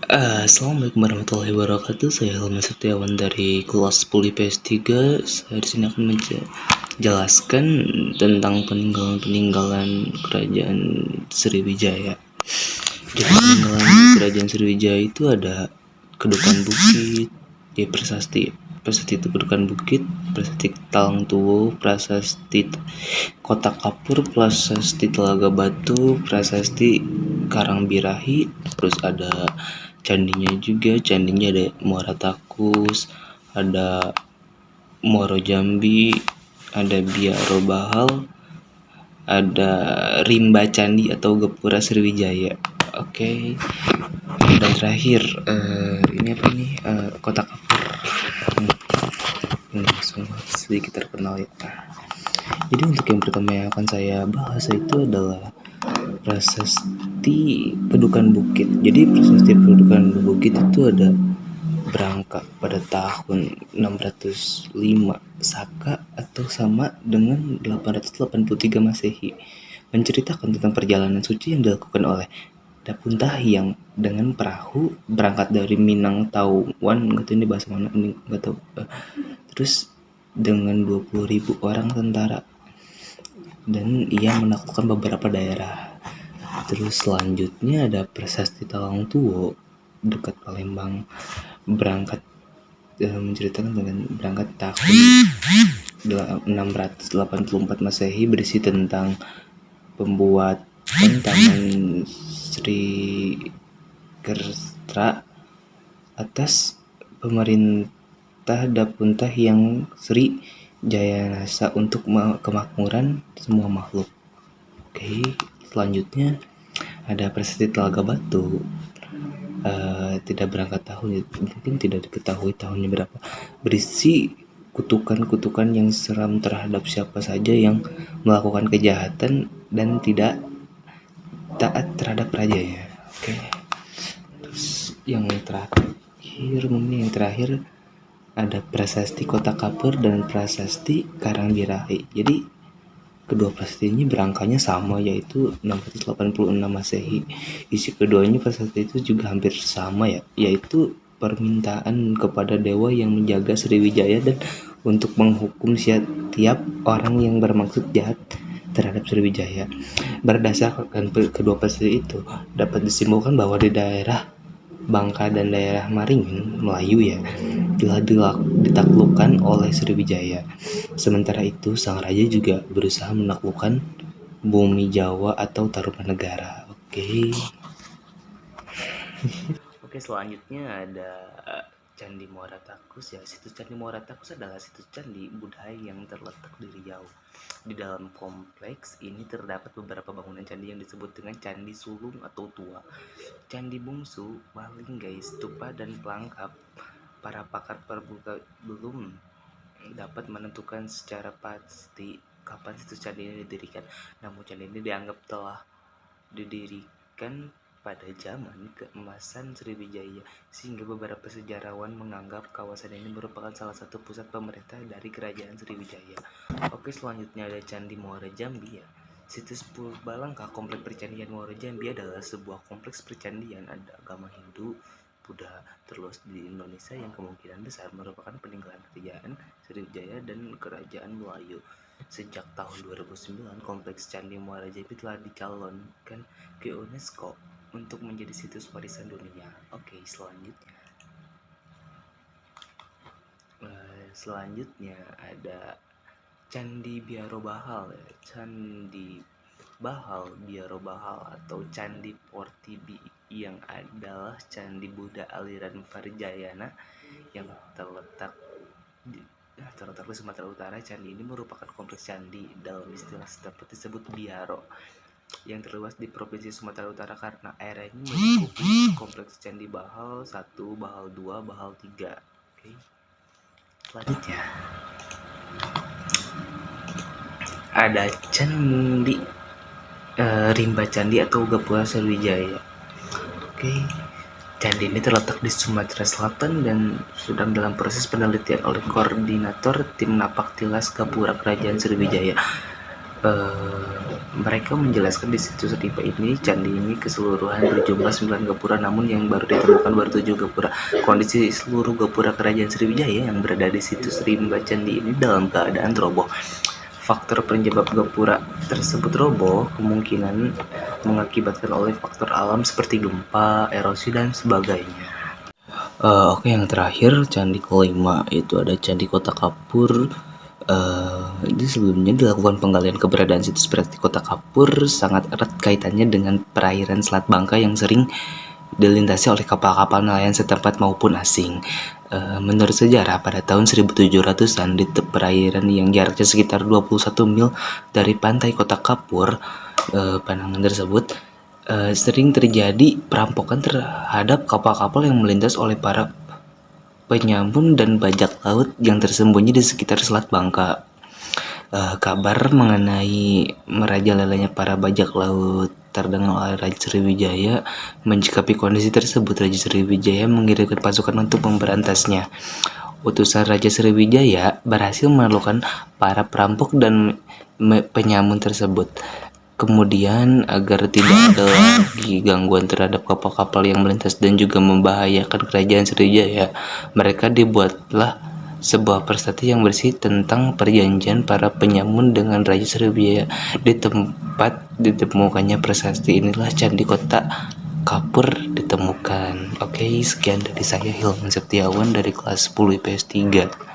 Assalamualaikum warahmatullahi wabarakatuh. Saya Helmi Setiawan dari kelas 10 IPS 3. Saya di sini akan menjelaskan tentang peninggalan-peninggalan kerajaan Sriwijaya. Di peninggalan kerajaan Sriwijaya itu ada Kedukan Bukit, ya prasasti itu Kedukan Bukit, prasasti Talang Tuwo, prasasti Kota Kapur, prasasti Telaga Batu, prasasti Karangbirahi, terus ada candinya ada Muara Takus, ada Muaro Jambi, ada Biaro Bahal, ada Rimba Candi atau Gapura Sriwijaya. Oke. Dan terakhir ini apa nih, Kota Kapur. Ini langsung sedikit terkenal ya. Jadi untuk yang pertama yang akan saya bahas itu adalah prasasti Kedukan Bukit. Jadi prasasti Kedukan Bukit itu ada berangkat pada tahun 605 Saka atau sama dengan 883 Masehi, menceritakan tentang perjalanan suci yang dilakukan oleh Dapunta yang dengan perahu berangkat dari Minangtawan, nggak tahu ini bahasa mana, ini nggak tahu. Terus dengan 20.000 orang tentara, dan ia menaklukkan beberapa daerah. Terus selanjutnya ada prasasti Talang Tuwo dekat Palembang, berangkat menceritakan dengan berangkat tahun 684 Masehi, berisi tentang pembuatan Taman Sri Kertra atas pemerintah Dapunta yang Sri Jayanasa untuk kemakmuran semua makhluk. Oke, selanjutnya ada prasasti Telaga Batu. Tidak berangkat tahun, mungkin tidak diketahui tahunnya berapa, berisi kutukan-kutukan yang seram terhadap siapa saja yang melakukan kejahatan dan tidak taat terhadap rajanya. Oke. Terus yang terakhir ada prasasti Kota Kapur dan prasasti Karangbirahi. Jadi kedua prasasti ini berangkanya sama, yaitu 686 Masehi. Isi keduanya prasasti itu juga hampir sama ya, yaitu permintaan kepada dewa yang menjaga Sriwijaya dan untuk menghukum setiap orang yang bermaksud jahat terhadap Sriwijaya. Berdasarkan kedua prasasti itu dapat disimpulkan bahwa di daerah Bangka dan daerah Maringin, Melayu ya, telah ditaklukkan oleh Sriwijaya. Sementara itu, sang raja juga berusaha menaklukkan Bumi Jawa atau Tarumanegara. Oke, selanjutnya ada Candi Muara Takus ya. Situs Candi Muara Takus adalah situs candi budaya yang terletak di Riau. Di dalam kompleks ini terdapat beberapa bangunan candi yang disebut dengan Candi Sulung atau Tua, Candi Bungsu, Malinggai, Stupa, dan Pelangkap. Para pakar perbuka belum dapat menentukan secara pasti kapan situs candi ini didirikan. Namun candi ini dianggap telah didirikan pada zaman keemasan Sriwijaya, sehingga beberapa sejarawan menganggap kawasan ini merupakan salah satu pusat pemerintah dari kerajaan Sriwijaya. Oke, selanjutnya ada Candi Muara Jambi ya. Situs Purbalangka, kompleks percandian Muara Jambi adalah sebuah kompleks percandian ada agama Hindu, Buddha terluas di Indonesia yang kemungkinan besar merupakan peninggalan kerajaan Sriwijaya dan kerajaan Melayu. Sejak tahun 2009, kompleks Candi Muara Jambi telah dicalonkan ke UNESCO untuk menjadi situs warisan dunia. Oke, selanjutnya ada Candi Biaro Bahal ya. Candi Bahal, Biaro Bahal atau Candi Portibi yang adalah candi Buddha aliran Vajrayana yang terletak di Sumatera Utara. Candi ini merupakan kompleks candi dalam istilah setempat disebut biaro yang terluas di Provinsi Sumatera Utara karena areanya mencakupi kompleks Candi Bahal 1, Bahal 2, Bahal 3. Oke. Selanjutnya ada Candi Rimba Candi atau Gapura Sriwijaya. Oke. Candi ini terletak di Sumatera Selatan dan sedang dalam proses penelitian oleh koordinator tim Napak Tilas Gapura Kerajaan Sriwijaya. Mereka menjelaskan di situs Rimba ini, candi ini keseluruhan berjumlah 9 gapura, namun yang baru ditemukan baru 7 gapura. Kondisi seluruh gapura kerajaan Sriwijaya yang berada di situs Rimba candi ini dalam keadaan roboh. Faktor penyebab gapura tersebut roboh kemungkinan mengakibatkan oleh faktor alam seperti gempa, erosi, dan sebagainya. Oke, yang terakhir candi kelima itu ada Candi Kota Kapur. Ini sebelumnya dilakukan penggalian keberadaan situs berarti Kota Kapur sangat erat kaitannya dengan perairan Selat Bangka yang sering dilintasi oleh kapal-kapal nelayan setempat maupun asing. Menurut sejarah, pada tahun 1700-an di perairan yang jaraknya sekitar 21 mil dari pantai Kota Kapur, pandangan tersebut sering terjadi perampokan terhadap kapal-kapal yang melintas oleh para penyamun dan bajak laut yang tersembunyi di sekitar Selat Bangka. Kabar mengenai merajalelanya para bajak laut terdengar oleh Raja Sriwijaya. Menyikapi kondisi tersebut, Raja Sriwijaya mengirimkan pasukan untuk memberantasnya. Utusan Raja Sriwijaya berhasil menaklukkan para perampok dan penyamun tersebut. Kemudian agar tidak ada lagi gangguan terhadap kapal-kapal yang melintas dan juga membahayakan kerajaan Sriwijaya, mereka dibuatlah sebuah prasasti yang bersih tentang perjanjian para penyamun dengan Raja Sriwijaya. Di tempat ditemukannya prasasti inilah Candi Kota Kapur ditemukan. Oke, sekian dari saya Hilman Septiawan dari kelas 10 IPS 3.